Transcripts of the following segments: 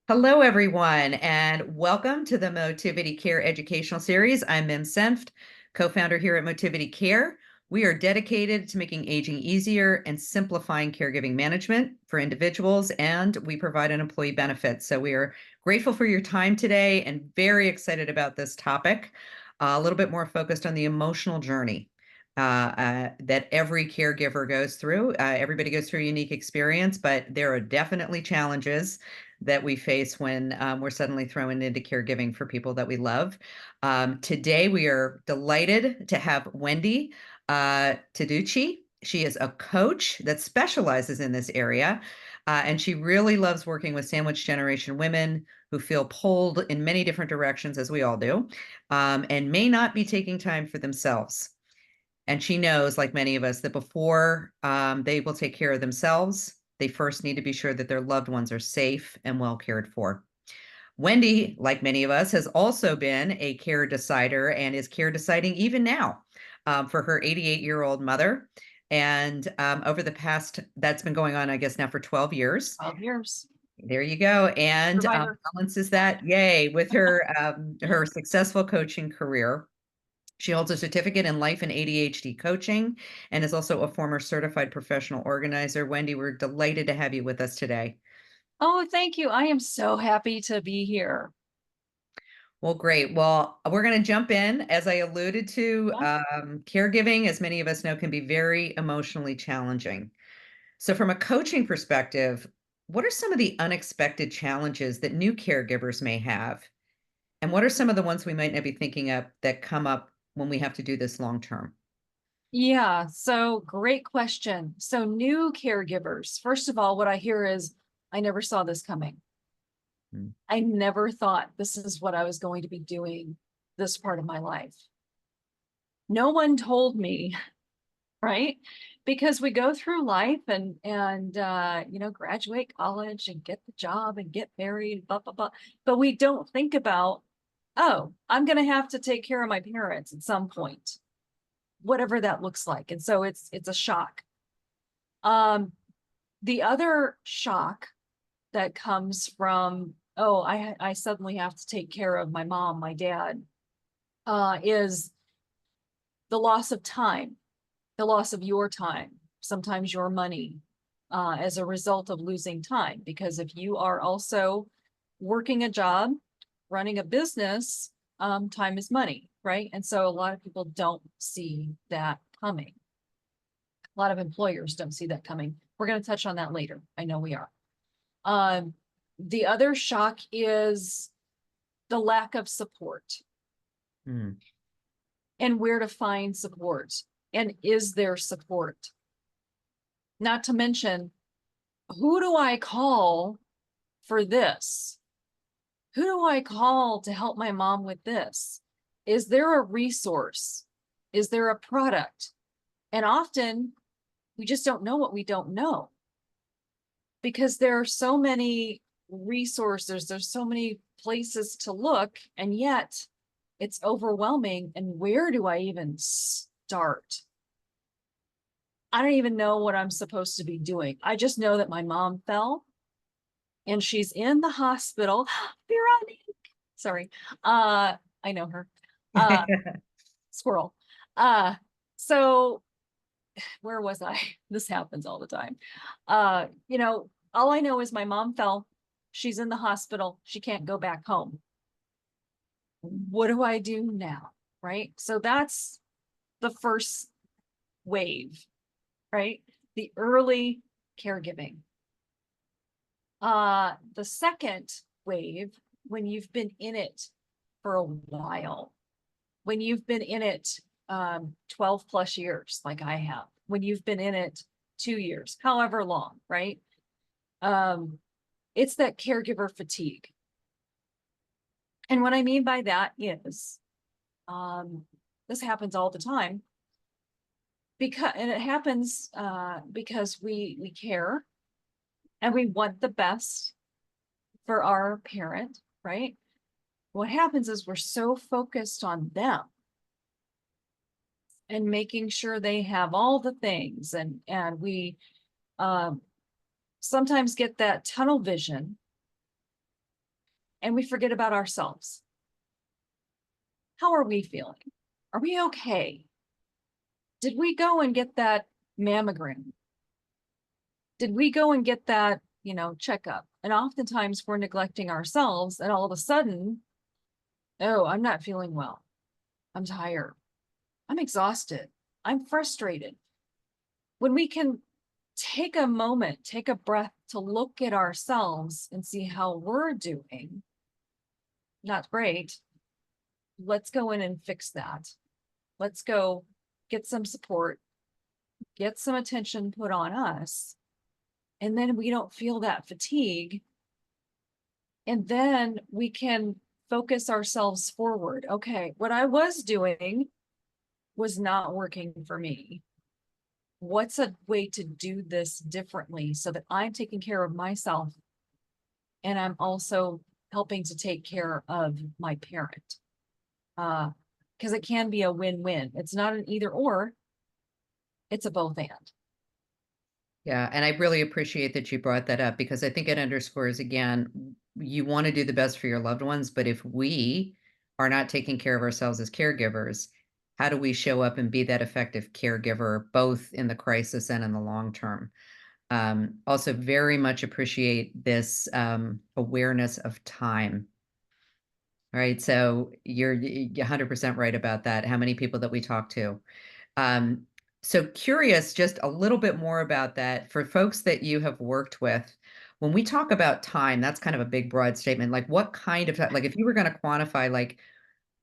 Hello, everyone, and welcome to the Motivity Care Educational Series. I'm Mim Senft, co-founder here at Motivity Care. We are dedicated to making aging easier and simplifying caregiving management for individuals, and we provide an employee benefit. So we are grateful for your time today and very excited about this topic, a little bit more focused on the emotional journey that every caregiver goes through. Everybody goes through a unique experience, but there are definitely challenges that we face when we're suddenly thrown into caregiving for people that we love. Today, we are delighted to have Wendy Taddeucci. She is a coach that specializes in this area, and she really loves working with sandwich generation women who feel pulled in many different directions, as we all do, and may not be taking time for themselves. And she knows, like many of us, that before they will take care of themselves, they first need to be sure that their loved ones are safe and well cared for. Wendy, like many of us, has also been a care decider and is care deciding even now for her 88-year-old mother. And over the past, that's been going on, I guess, now for 12 years. 12 years. There you go. And Survivor. balances that, yay, with her successful coaching career. She holds a certificate in life and ADHD coaching and is also a former certified professional organizer. Wendy, we're delighted to have you with us today. Oh, thank you. I am so happy to be here. Well, great. Well, we're going to jump in. As I alluded to, Yeah. caregiving, as many of us know, can be very emotionally challenging. So, from a coaching perspective, what are some of the unexpected challenges that new caregivers may have? And what are some of the ones we might not be thinking of that come up when we have to do this long term? Yeah, so great question. So new caregivers, first of all, what I hear is, I never saw this coming. Hmm. I never thought this is what I was going to be doing this part of my life. No one told me, right? Because we go through life and graduate college and get the job and get married, blah, blah, blah. But we don't think about, oh, I'm going to have to take care of my parents at some point, whatever that looks like. And so it's a shock. Um, the other shock that comes from, oh, I suddenly have to take care of my mom, my dad, is the loss of time, the loss of your time, sometimes your money, as a result of losing time. Because if you are also working a job, running a business, time is money, right? And so a lot of people don't see that coming. A lot of employers don't see that coming. We're going to touch on that later. I know we are. Um, the other shock is the lack of support Hmm. and where to find support. And is there support? Not to mention, who do I call for this? Who do I call to help my mom with this? Is there a resource? Is there a product? And often we just don't know what we don't know, because there are so many resources, there's so many places to look, and yet it's overwhelming. And where do I even start? I don't even know what I'm supposed to be doing. I just know that my mom fell and she's in the hospital. Veronique, sorry. I know her. Uh, Squirrel. Uh, so where was I? This happens all the time. All I know is my mom fell. She's in the hospital. She can't go back home. What do I do now? Right. So that's the first wave, right? The early caregiving. The second wave, when you've been in it for a while, when you've been in it 12 plus years, like I have, when you've been in it 2 years, however long, right? It's that caregiver fatigue. And what I mean by that is, this happens all the time, and it happens because we care and we want the best for our parent, right? What happens is we're so focused on them and making sure they have all the things, and we sometimes get that tunnel vision and we forget about ourselves. How are we feeling? Are we okay? Did we go and get that mammogram? Did we go and get that, checkup? And oftentimes we're neglecting ourselves, and all of a sudden, oh, I'm not feeling well. I'm tired. I'm exhausted. I'm frustrated. When we can take a moment, take a breath to look at ourselves and see how we're doing, not great. Let's go in and fix that. Let's go get some support, get some attention put on us. And then we don't feel that fatigue. And then we can focus ourselves forward. Okay, what I was doing was not working for me. What's a way to do this differently so that I'm taking care of myself and I'm also helping to take care of my parent? Because it can be a win-win. It's not an either or, it's a both and. Yeah, and I really appreciate that you brought that up because I think it underscores again, you want to do the best for your loved ones, but if we are not taking care of ourselves as caregivers, how do we show up and be that effective caregiver, both in the crisis and in the long term? Also, very much appreciate this awareness of time. All right, so you're 100% right about that. How many people that we talk to? Um, so curious just a little bit more about that for folks that you have worked with. When we talk about time, that's kind of a big broad statement. Like what kind of like if you were going to quantify like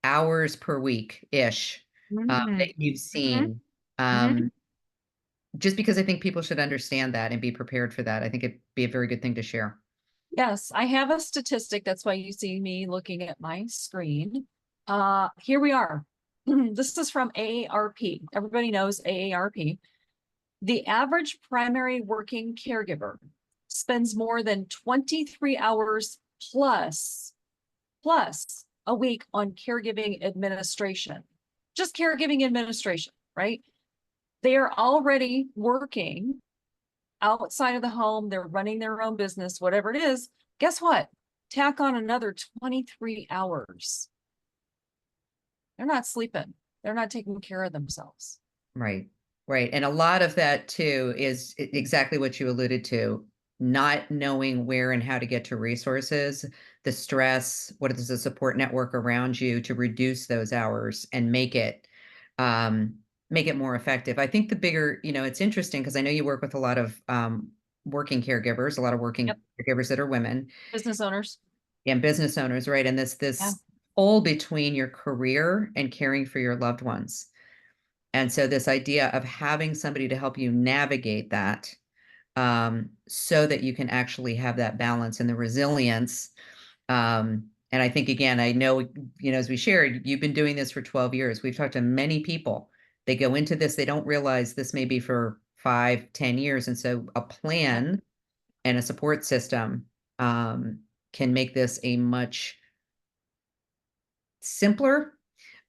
hours per week ish Mm-hmm. that you've Mm-hmm. seen, Mm-hmm. just because I think people should understand that and be prepared for that. I think it'd be a very good thing to share. Yes, I have a statistic. That's why you see me looking at my screen. Here we are. This is from AARP. Everybody knows AARP. The average primary working caregiver spends more than 23 hours plus a week on caregiving administration. Just caregiving administration, right? They are already working outside of the home. They're running their own business, whatever it is. Guess what? Tack on another 23 hours. They're not sleeping. They're not taking care of themselves. Right. Right. And a lot of that too is exactly what you alluded to, not knowing where and how to get to resources, the stress, what is the support network around you to reduce those hours and um make it more effective. I think the bigger, it's interesting because I know you work with a lot of working caregivers, a lot of Yep. working caregivers that are women Business owners. and business owners, right? And this Yeah. this hole between your career and caring for your loved ones. And so this idea of having somebody to help you navigate that, so that you can actually have that balance and the resilience. And I think again, I know, as we shared, you've been doing this for 12 years. We've talked to many people. They go into this, they don't realize this may be for 5, 10 years. And so a Yep. plan and a support system can make this a much simpler,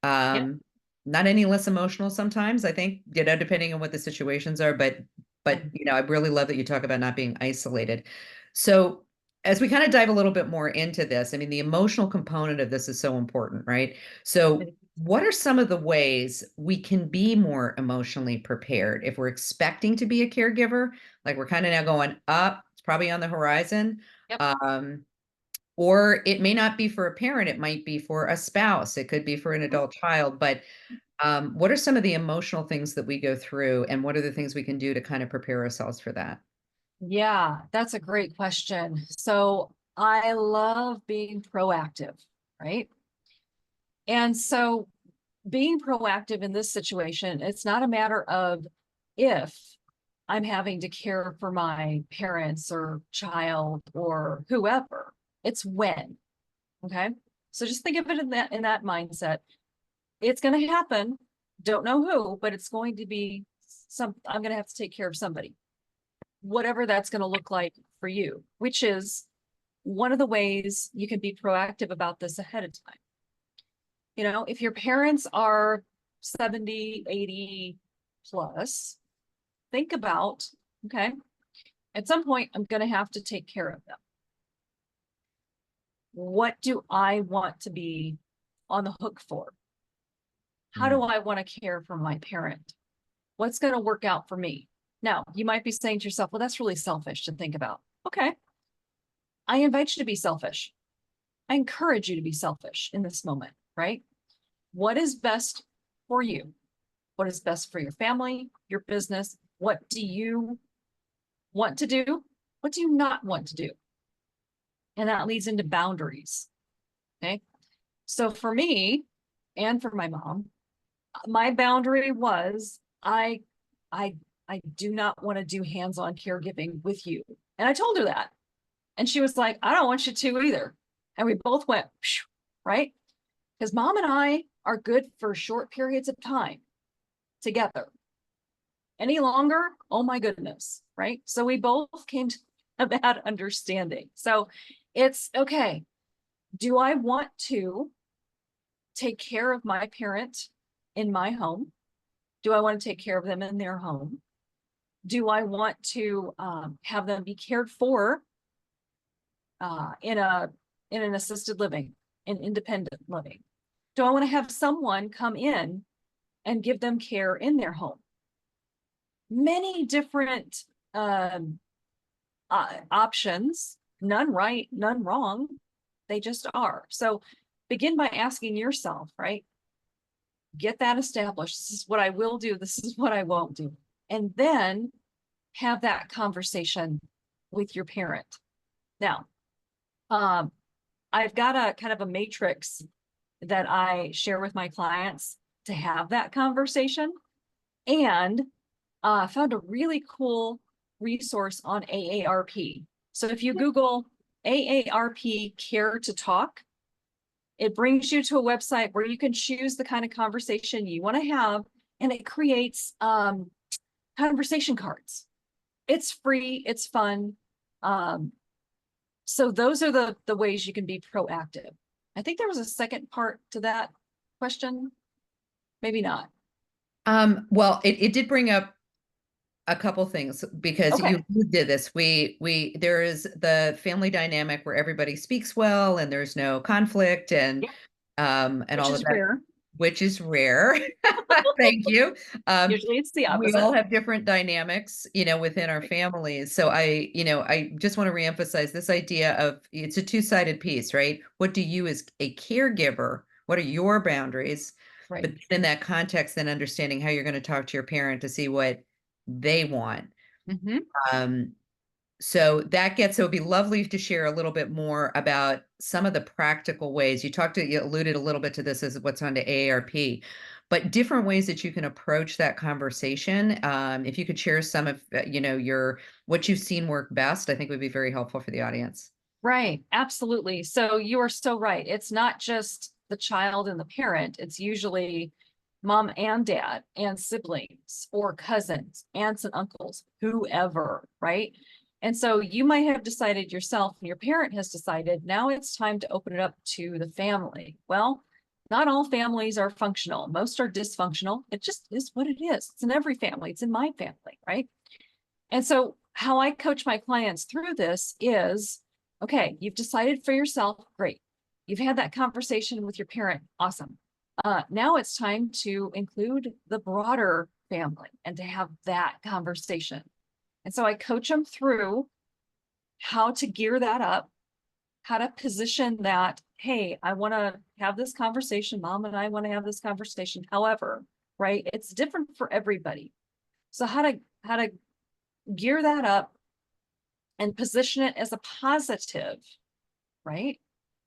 Yep. um, not any less emotional sometimes, I think, depending on what the situations are, but I really love that you talk about not being isolated. So as we kind of dive a little bit more into this, I mean, the emotional component of this is so important, right? So what are some of the ways we can be more emotionally prepared if we're expecting to be a caregiver? Like we're kind of now going up, it's probably on the horizon. Yep. Um, or it may not be for a parent, it might be for a spouse, it could be for an adult child, but what are some of the emotional things that we go through, and what are the things we can do to kind of prepare ourselves for that? Yeah, that's a great question. So I love being proactive, right? And so being proactive in this situation, it's not a matter of if I'm having to care for my parents or child or whoever. It's when. Okay. So just think of it in that mindset. It's going to happen. Don't know who, but it's going to be I'm going to have to take care of somebody, whatever that's going to look like for you, which is one of the ways you can be proactive about this ahead of time. If your parents are 70, 80 plus, think about, okay, at some point, I'm going to have to take care of them. What do I want to be on the hook for? How do Mm. I want to care for my parent? What's going to work out for me? Now, you might be saying to yourself, well, that's really selfish to think about. Okay. I invite you to be selfish. I encourage you to be selfish in this moment, right? What is best for you? What is best for your family, your business? What do you want to do? What do you not want to do? And that leads into boundaries. Okay. So for me and for my mom, my boundary was I I do not want to do hands-on caregiving with you. And I told her that. And she was like, I don't want you to either. And we both went, right? Because mom and I are good for short periods of time together. Any longer, oh my goodness, right? So we both came to that understanding. So it's okay. Do I want to take care of my parent in my home? Do I want to take care of them in their home? Do I want to have them be cared for in an assisted living, in independent living? Do I want to have someone come in and give them care in their home? Many different options, none right, none wrong. They just are. So begin by asking yourself, right? Get that established. This is what I will do. This is what I won't do. And then have that conversation with your parent. Now, I've got a kind of a matrix that I share with my clients to have that conversation, and found a really cool resource on AARP. So if you Google AARP Care to Talk, it brings you to a website where you can choose the kind of conversation you want to have, and it creates conversation cards. It's free, it's fun. So those are the ways you can be proactive. I think there was a second part to that question. Maybe not. Well, it did bring up a couple things because Okay. you did this. There is the family dynamic where everybody speaks well and there's no conflict Yeah. and Which all of is that, rare. which is rare. Thank you. Usually it's the We opposite. all have different dynamics, within our families. So I just want to reemphasize this idea of it's a two-sided piece, right? What do you as a caregiver, what are your boundaries? Right. But in that context, then understanding how you're going to talk to your parent to see what they want. Mm-hmm. Um, so it'd be lovely to share a little bit more about some of the practical ways. You alluded a little bit to this as what's on to AARP, but different ways that you can approach that conversation. If you could share some of, what you've seen work best, I think would be very helpful for the audience. Right. Absolutely. So you are so right. It's not just the child and the parent. It's usually mom and dad and siblings or cousins, aunts and uncles, whoever, right? And so you might have decided yourself and your parent has decided now it's time to open it up to the family. Well, not all families are functional. Most are dysfunctional. It just is what it is. It's in every family. It's in my family, right? And so how I coach my clients through this is, okay, you've decided for yourself, great. You've had that conversation with your parent, awesome. Now it's time to include the broader family and to have that conversation. And so I coach them through how to gear that up, how to position that, hey, I want to have this conversation. Mom and I want to have this conversation. However, right, it's different for everybody. So how to gear that up and position it as a positive, right?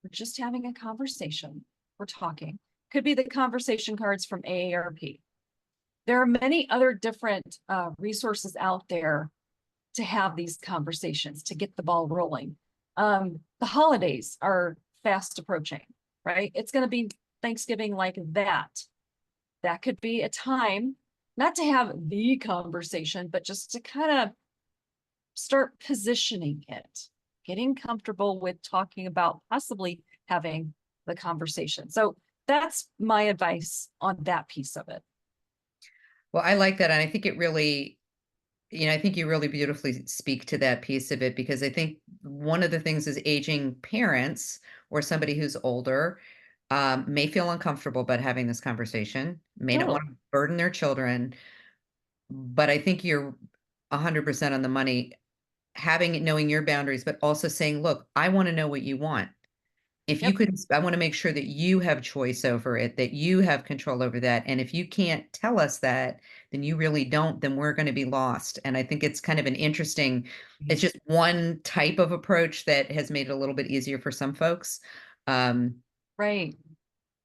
We're just having a conversation. We're talking. Could be the conversation cards from AARP. There are many other different resources out there to have these conversations, to get the ball rolling. The holidays are fast approaching, right? It's going to be Thanksgiving like that. That could be a time not to have the conversation, but just to kind of start positioning it, getting comfortable with talking about possibly having the conversation. So that's my advice on that piece of it. Well, I like that. And I think I think you really beautifully speak to that piece of it because I think one of the things as aging parents, or somebody who's older may feel uncomfortable about having this conversation, may not want Totally. to burden their children, but I think you're 100% on the money, knowing your boundaries, but also saying, look, I want to know what you want. If you Yep. could, I want to make sure that you have choice over it, that you have control over that. And if you can't tell us that, then you really don't, then we're going to be lost. And I think it's kind of an interesting, it's just one type of approach that has made it a little bit easier for some folks. Um, Right.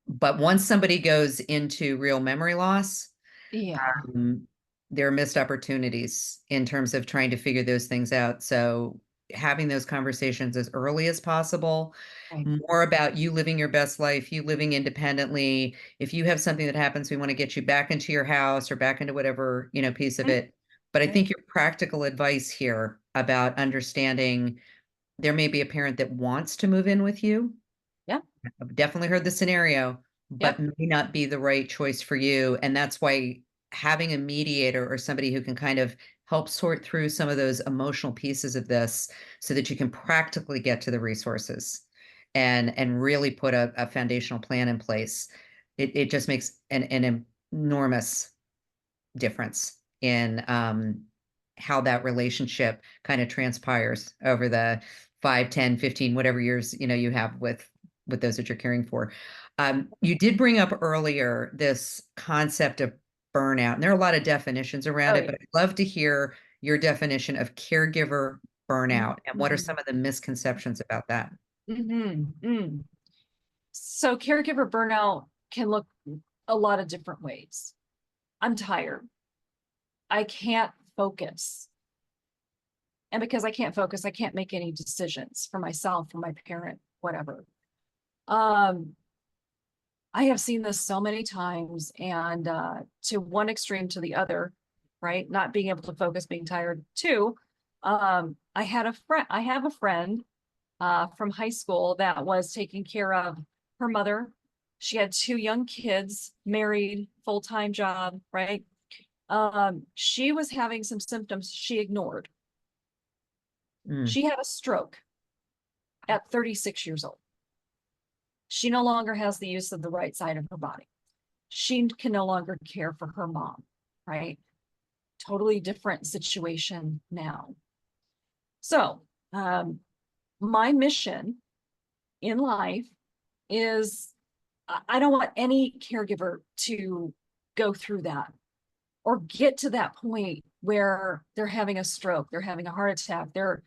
but once somebody goes into real memory loss, Yeah. um, there are missed opportunities in terms of trying to figure those things out. So having those conversations as early as possible, Right. more about you living your best life, you living independently. If you have something that happens, we want to get you back into your house or back into whatever, piece of Mhm. it. But I Right. think your practical advice here about understanding there may be a parent that wants to move in with you. Yep. I've definitely heard the scenario, but Yep. may not be the right choice for you. And that's why having a mediator or somebody who can kind of help sort through some of those emotional pieces of this so that you can practically get to the resources and really put a foundational plan in place. It just makes an enormous difference in how that relationship kind of transpires over the 5, 10, 15, whatever years you have with those that you're caring for. You did bring up earlier this concept of burnout, and there are a lot of definitions around Oh, it, yeah. but I'd love to hear your definition of caregiver burnout and what are Mm-hmm. some of the misconceptions about that. Mm-hmm. So caregiver burnout can look a lot of different ways. I'm tired. I can't focus. And because I can't focus, I can't make any decisions for myself, for my parent, whatever. Um, I have seen this so many times, and to one extreme to the other, right? Not being able to focus, being tired. Two, I have a friend from high school that was taking care of her mother. She had two young kids, married, full-time job, right? She was having some symptoms she ignored. Mm, She had a stroke at 36 years old. She no longer has the use of the right side of her body. She can no longer care for her mom, right? Totally different situation now. So, my mission in life is I don't want any caregiver to go through that or get to that point where they're having a stroke, they're having a heart attack, they're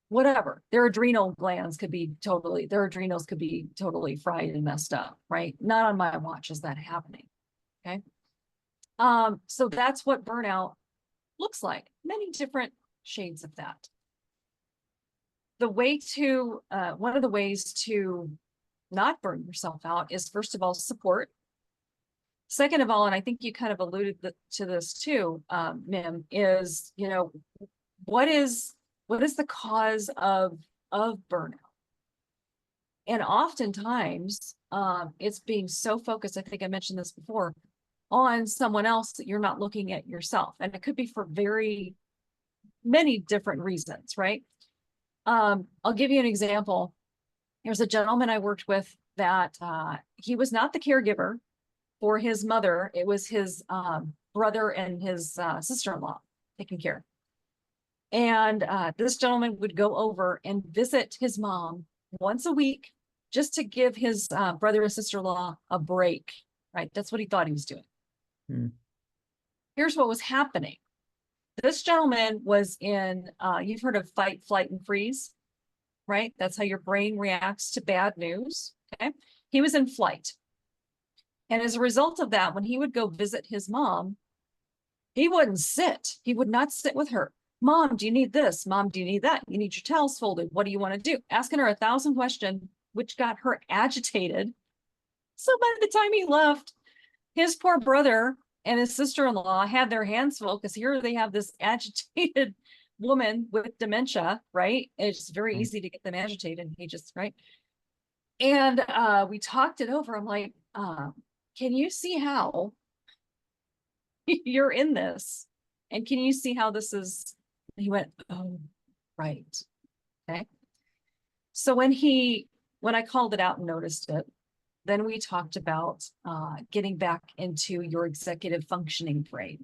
whatever. Their adrenals could be totally fried and messed up, right? Not on my watch is that happening. Okay. So that's what burnout looks like. Many different shades of that. One of the ways to not burn yourself out is first of all, support. Second of all, and I think you kind of alluded to this too, Mim, is, what is the cause of burnout? And oftentimes, it's being so focused, I think I mentioned this before, on someone else that you're not looking at yourself. And it could be for very many different reasons, right? I'll give you an example. There's a gentleman I worked with that he was not the caregiver for his mother. It was his brother and his sister-in-law taking care. And this gentleman would go over and visit his mom once a week just to give his brother and sister-in-law a break, right? That's what he thought he was doing. mm, Here's what was happening. This gentleman was you've heard of fight, flight, and freeze, right? That's how your brain reacts to bad news. Okay. He was in flight. And as a result of that, when he would go visit his mom, he wouldn't sit. He would not sit with her. Mom, do you need this? Mom, do you need that? You need your towels folded. What do you want to do? Asking her 1,000 questions, which got her agitated. So by the time he left, his poor brother and his sister-in-law had their hands full because here they have this agitated woman with dementia, right? It's very mm, easy to get them agitated. He just, right. And we talked it over. I'm like, can you see how you're in this? And can you see how this is? He went, oh, right. Okay. So when he when I called it out and noticed it, then we talked about getting back into your executive functioning brain.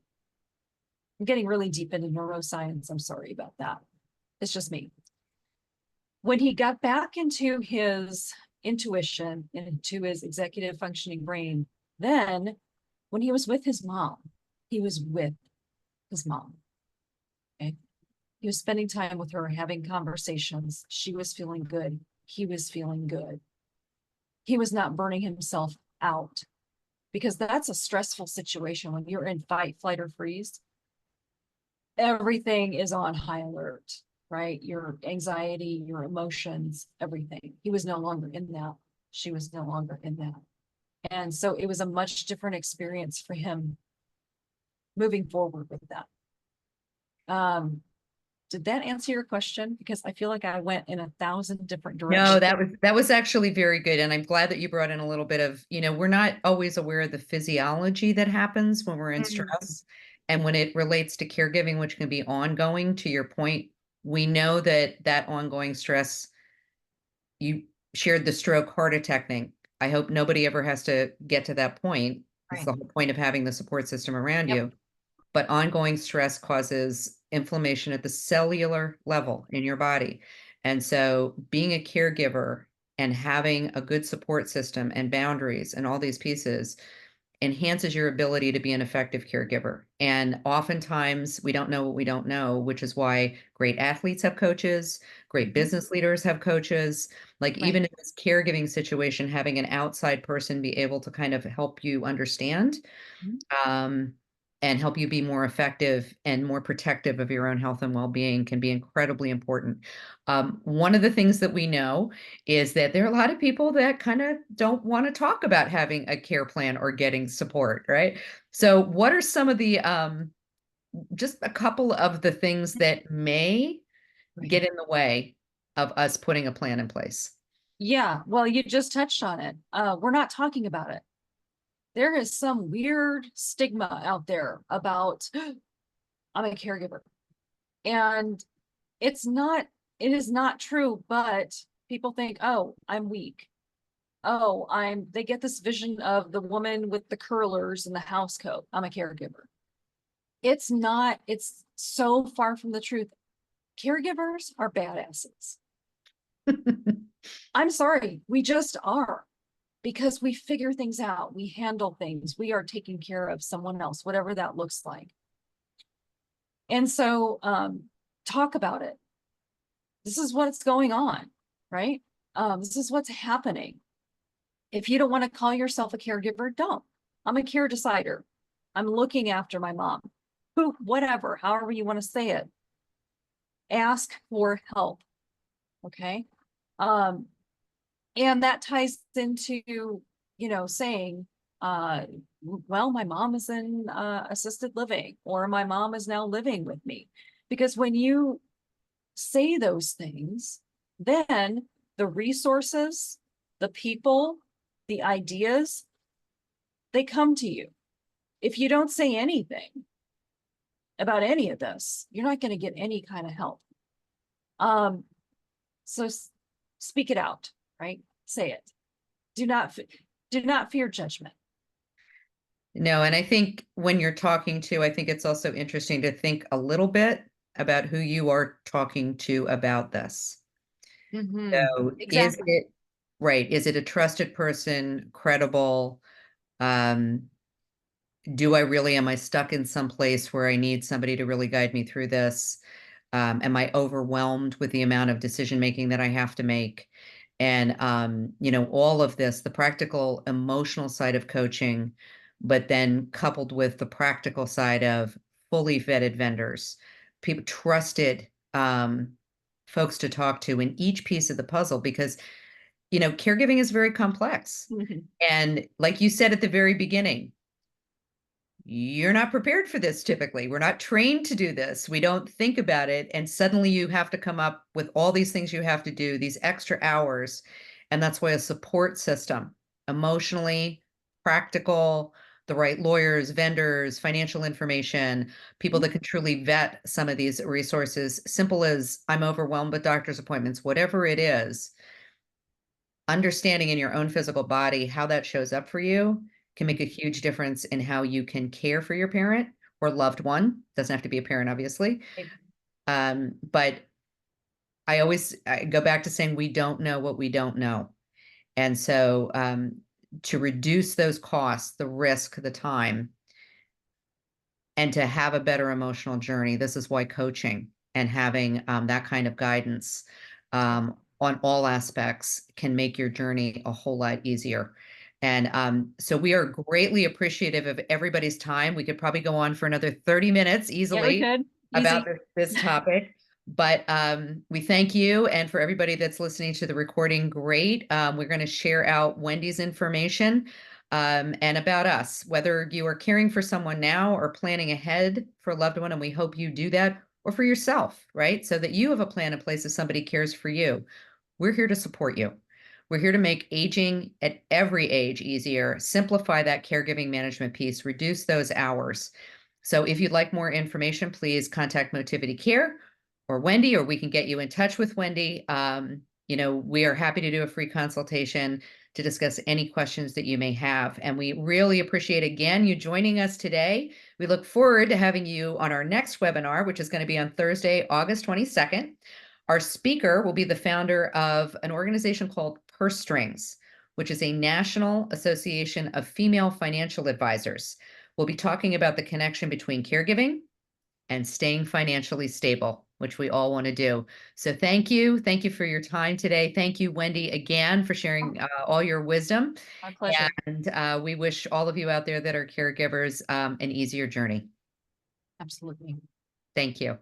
I'm getting really deep into neuroscience. I'm sorry about that. It's just me. When he got back into his intuition, into his executive functioning brain, then when he was with his mom, he was with his mom. Okay. He was spending time with her, having conversations. She was feeling good. He was feeling good. He was not burning himself out, because that's a stressful situation when you're in fight, flight, or freeze. Everything is on high alert, right? Your anxiety, your emotions, everything. He was no longer in that. She was no longer in that. And so it was a much different experience for him moving forward with that. Did that answer your question? Because I feel like I went in 1,000 different directions. No, that was actually very good. And I'm glad that you brought in a little bit of, we're not always aware of the physiology that happens when we're in stress. And when it relates to caregiving, which can be ongoing, to your point, we know that that ongoing stress, you shared the stroke heart attack thing. I hope nobody ever has to get to that point. It's the Right. whole point of having the support system around Yep. you. But ongoing stress causes inflammation at the cellular level in your body. And so being a caregiver and having a good support system and boundaries and all these pieces enhances your ability to be an effective caregiver. And oftentimes we don't know what we don't know, which is why great athletes have coaches, great business leaders have coaches. Like Right. even in this caregiving situation, having an outside person be able to kind of help you understand Mhm. um, and help you be more effective and more protective of your own health and well-being can be incredibly important. One of the things that we know is that there are a lot of people that kind of don't want to talk about having a care plan or getting support, right? So what are some of the just a couple of the things that may Right. get in the way of us putting a plan in place? Yeah, well, you just touched on it. We're not talking about it. There is some weird stigma out there about I'm a caregiver. And it's not, it is not true, but people think, oh, I'm weak. Oh, they get this vision of the woman with the curlers and the house coat. I'm a caregiver. It's not, it's so far from the truth. Caregivers are badasses. I'm sorry, we just are, because we figure things out, we handle things, we are taking care of someone else, whatever that looks like. And so talk about it. This is what's going on, right? This is what's happening. If you don't want to call yourself a caregiver, don't. I'm a care decider. I'm looking after my mom. Who, whatever, however you want to say it. Ask for help. Okay. And that ties into, saying, well, my mom is in assisted living, or my mom is now living with me. Because when you say those things, then the resources, the people, the ideas, they come to you. If you don't say anything about any of this, you're not going to get any kind of help. So speak it out, right? Say it. Do not fear judgment. No, and I think when you're talking to, I think it's also interesting to think a little bit about who you are talking to about this. So is Exactly. it right? Is it a trusted person, credible? Um, am I stuck in some place where I need somebody to really guide me through this? Am I overwhelmed with the amount of decision making that I have to make? And all of this, the practical emotional side of coaching, but then coupled with the practical side of fully vetted vendors, people trusted folks to talk to in each piece of the puzzle, because caregiving is very complex. Mhm. And like you said at the very beginning, you're not prepared for this typically. We're not trained to do this. We don't think about it. And suddenly you have to come up with all these things you have to do, these extra hours. And that's why a support system, emotionally, practical, the right lawyers, vendors, financial information, people that can truly vet some of these resources, simple as I'm overwhelmed with doctor's appointments, whatever it is, understanding in your own physical body how that shows up for you can make a huge difference in how you can care for your parent or loved one. Doesn't have to be a parent, obviously. But I go back to saying we don't know what we don't know. And so to reduce those costs, the risk, the time, and to have a better emotional journey, this is why coaching and having that kind of guidance on all aspects can make your journey a whole lot easier. And so we are greatly appreciative of everybody's time. We could probably go on for another 30 minutes Yeah, we easily could. about Easy. this topic. But we thank you. And for everybody that's listening to the recording, great. We're going to share out Wendy's information and about us, whether you are caring for someone now or planning ahead for a loved one. And we hope you do that, or for yourself, right? So that you have a plan in place if somebody cares for you. We're here to support you. We're here to make aging at every age easier, simplify that caregiving management piece, reduce those hours. So if you'd like more information, please contact Motivity Care or Wendy, or we can get you in touch with Wendy. We are happy to do a free consultation to discuss any questions that you may have. And we really appreciate, again, you joining us today. We look forward to having you on our next webinar, which is going to be on Thursday, August 22nd. Our speaker will be the founder of an organization called Purse Strings, which is a national association of female financial advisors. We'll be talking about the connection between caregiving and staying financially stable, which we all want to do. So thank you. Thank you for your time today. Thank you, Wendy, again, for sharing all your wisdom. My pleasure. And we wish all of you out there that are caregivers an easier journey. Absolutely. Thank you.